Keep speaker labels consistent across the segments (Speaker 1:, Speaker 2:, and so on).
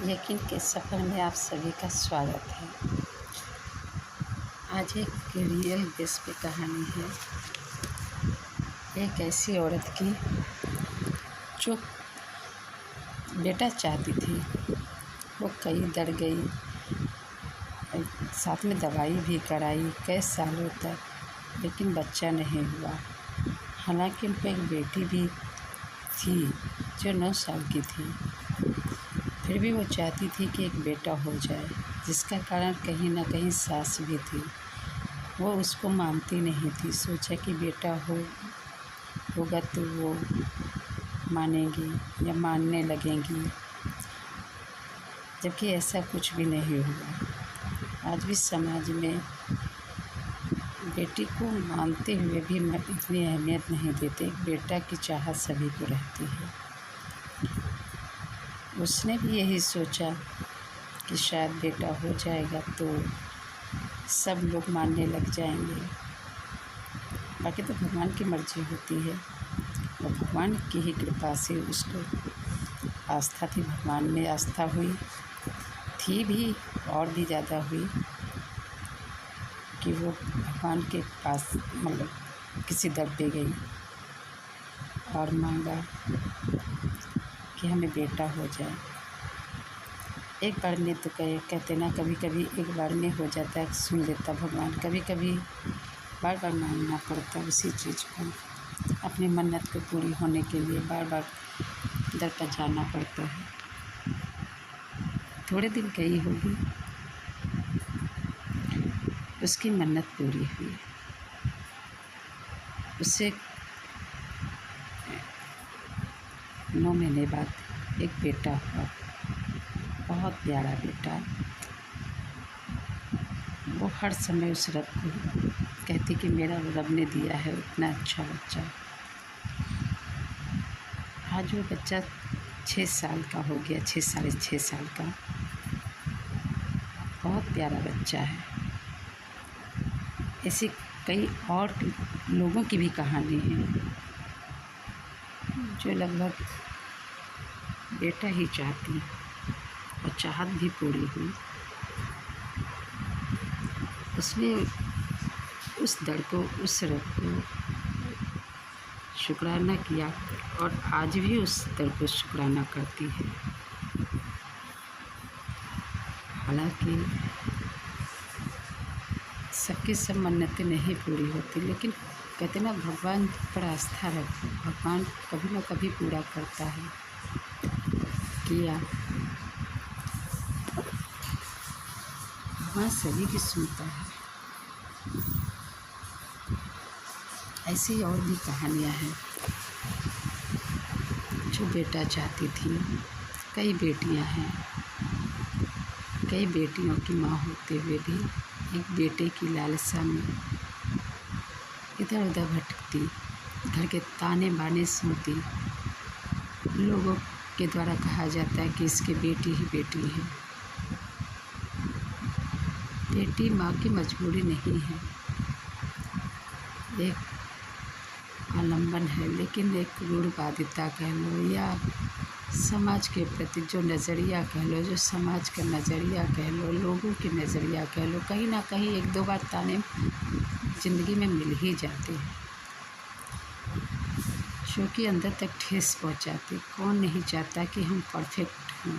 Speaker 1: यकीन के सफ़र में आप सभी का स्वागत है। आज एक रियल बेस पे कहानी है। एक ऐसी औरत की जो बेटा चाहती थी। वो कई डर गई, साथ में दवाई भी कराई कई सालों तक, लेकिन बच्चा नहीं हुआ। हालांकि उनको एक बेटी भी थी जो 9 साल की थी। फिर भी वो चाहती थी कि एक बेटा हो जाए, जिसका कारण कहीं ना कहीं सास भी थी। वो उसको मानती नहीं थी। सोचा कि बेटा होगा तो वो मानेगी या मानने लगेंगी, जबकि ऐसा कुछ भी नहीं हुआ। आज भी समाज में बेटी को मानते हुए भी इतनी अहमियत नहीं देते। बेटा की चाहत सभी को रहती है। उसने भी यही सोचा कि शायद बेटा हो जाएगा तो सब लोग मानने लग जाएंगे। बाकी तो भगवान की मर्ज़ी होती है, और भगवान की ही कृपा से उसको आस्था थी। भगवान में आस्था हुई थी भी, और भी ज़्यादा हुई कि वो भगवान के पास किसी दर पे गई और मांगा कि हमें बेटा हो जाए। एक बार में तो कहते ना, कभी कभी एक बार में हो जाता है, सुन लेता भगवान। कभी कभी बार बार मांगना पड़ता है उसी चीज़ को। अपनी मन्नत को पूरी होने के लिए बार बार दर पर जाना पड़ता है। थोड़े दिन गई होगी, उसकी मन्नत पूरी हुई। उससे 9 महीने बाद एक बेटा हुआ, बहुत प्यारा बेटा। वो हर समय उस रब को कहती कि मेरा रब ने दिया है उतना अच्छा बच्चा। आज वो बच्चा 6 साल का हो गया, 6 साल का। बहुत प्यारा बच्चा है। ऐसे कई और लोगों की भी कहानी है जो लगभग बेटा ही चाहती, और चाहत भी पूरी हुई। उसने उस दर को, उस रब को शुक्राना किया, और आज भी उस दर को शुक्राना करती है। हालांकि सबकी सब मन्नतें नहीं पूरी होती, लेकिन कहते ना, भगवान पर आस्था रखो, भगवान कभी ना कभी पूरा करता है। किया भगवान सभी की सुनता है। ऐसी और भी कहानियाँ हैं जो बेटा चाहती थी। कई बेटियां हैं, कई बेटियों की माँ होते हुए भी एक बेटे की लालसा में इधर उधर भटकती, घर के ताने बाने सुनती। लोगों के द्वारा कहा जाता है कि इसकी बेटी ही बेटी है। बेटी माँ की मजबूरी नहीं है, एक आलम्बन है, लेकिन एक रूढ़वादिता कह लो या समाज के प्रति जो नज़रिया कह लो, जो समाज का नज़रिया कह लो, लोगों के नज़रिया कह लो, कहीं ना कहीं 1-2 बार ताने ज़िंदगी में मिल ही जाते हैं, जो कि अंदर तक ठेस पहुंचाते। कौन नहीं चाहता कि हम परफेक्ट हों,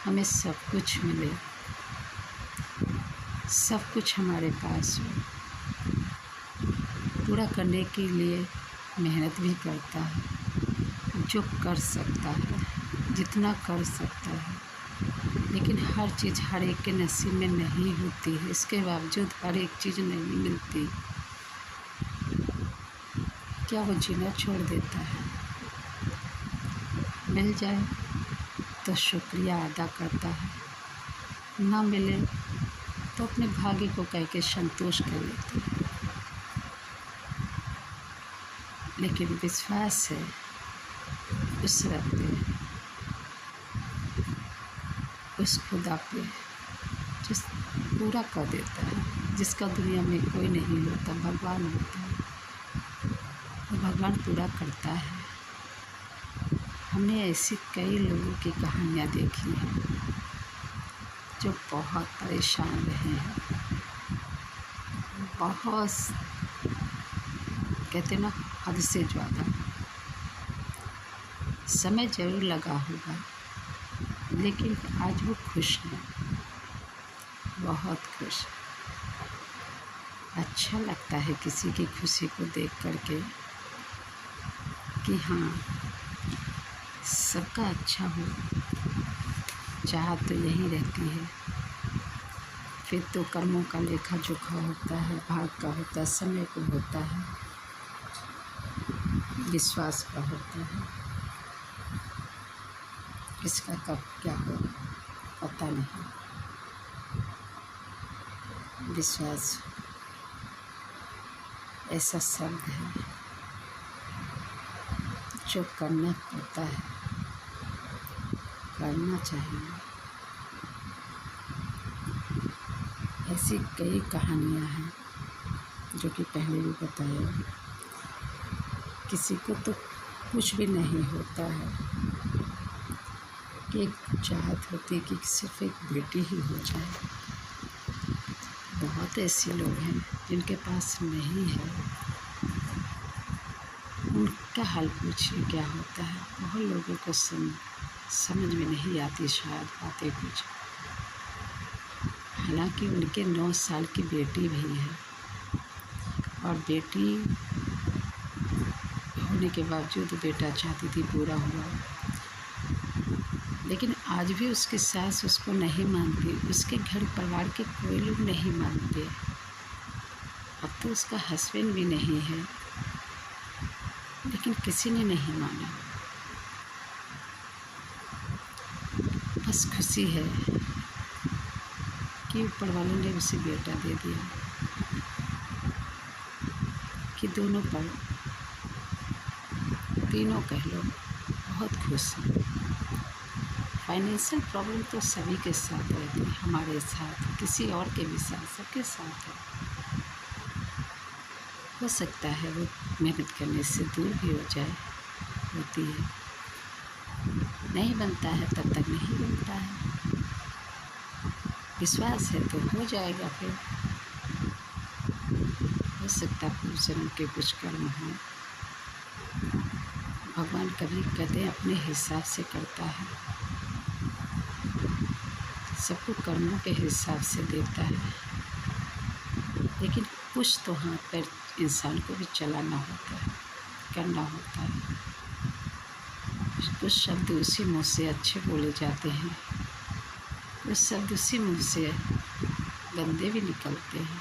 Speaker 1: हमें सब कुछ मिले, सब कुछ हमारे पास हो। पूरा करने के लिए मेहनत भी करता है, जो कर सकता है, जितना कर सकता है, लेकिन हर चीज़ हर एक के नसीब में नहीं होती है। इसके बावजूद हर एक चीज़ नहीं मिलती। क्या वो जीना छोड़ देता है? मिल जाए तो शुक्रिया अदा करता है, ना मिले तो अपने भाग्य को कह के संतोष कर लेते हैं। लेकिन विश्वास है उस रब पे, उस खुदा पे, जिस पूरा कर देता है, जिसका दुनिया में कोई नहीं होता, भगवान होता है। और भगवान पूरा करता है। हमने ऐसी कई लोगों की कहानियाँ देखी हैं जो बहुत परेशान रहे हैं, बहुत कहते हैं ना हद से ज़्यादा। समय ज़रूर लगा होगा, लेकिन आज वो खुश हैं, बहुत खुश। अच्छा लगता है किसी की खुशी को देख कर के कि हाँ, सबका अच्छा हो, चाहत तो यही रहती है। फिर तो कर्मों का लेखा जोखा होता है, भाग का होता है, समय को होता है, विश्वास का होता है। किसका कब क्या हो पता नहीं। विश्वास ऐसा शब्द है जो करना पड़ता है, करना चाहिए। ऐसी कई कहानियाँ हैं जो कि पहले भी बताया। किसी को तो कुछ भी नहीं होता है कि एक चाहत होती कि सिर्फ एक बेटी ही हो जाए। बहुत ऐसे लोग हैं जिनके पास नहीं है, उनका हाल पूछिए क्या होता है। बहुत लोगों को समझ में नहीं आती शायद बातें कुछ। हालांकि उनके 9 साल की बेटी भी है, और बेटी होने के बावजूद बेटा चाहती थी पूरा हुआ, लेकिन आज भी उसकी सास उसको नहीं मानती, उसके घर परिवार के कोई लोग नहीं मानते। अब तो उसका हस्बैंड भी नहीं है, लेकिन किसी ने नहीं माना। बस खुशी है कि ऊपर वाले ने उसे बेटा दे दिया, कि दोनों पर तीनों कह लो बहुत खुश हैं। फाइनेंशियल प्रॉब्लम तो सभी के साथ रहती है, हमारे साथ, किसी और के भी साथ, सबके साथ है। हो सकता है वो मेहनत करने से दूर भी हो जाए, होती है। नहीं बनता है तब तक नहीं बनता है। विश्वास है तो हो जाएगा। फिर हो सकता है पूर्व जन्म के कुछ कर्म हों। भगवान कभी कहते हैं अपने हिसाब से करता है, सबको कर्मों के हिसाब से देता है, लेकिन कुछ तो हाथ पैर इंसान को भी चलाना होता है, करना होता है। कुछ शब्द उसी मुँह से अच्छे बोले जाते हैं, कुछ शब्द उसी मुँह से गंदे भी निकलते हैं।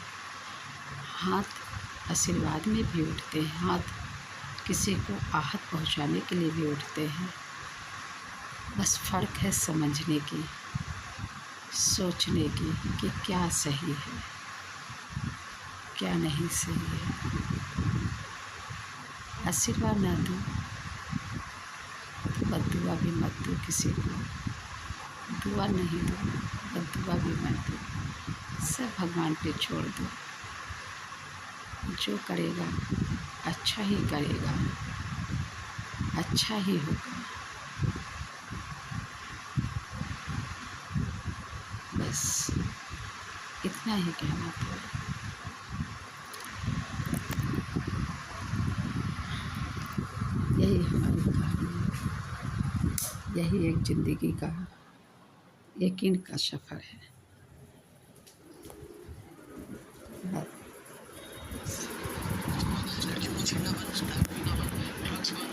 Speaker 1: हाथ आशीर्वाद में भी उठते हैं, हाथ किसी को आहत पहुंचाने के लिए भी उठते हैं। बस फ़र्क है समझने की, सोचने की कि क्या सही है, क्या नहीं सही है। आशीर्वाद ना दो, बद्दुआ भी मत दो किसी को। दुआ नहीं दो, बद्दुआ भी मत दो। सब भगवान पे छोड़ दो। जो करेगा अच्छा ही करेगा, अच्छा ही होगा। बस इतना ही कहना था। यही हमारी कहानी है, यही एक ज़िंदगी का यकीन का सफ़र है।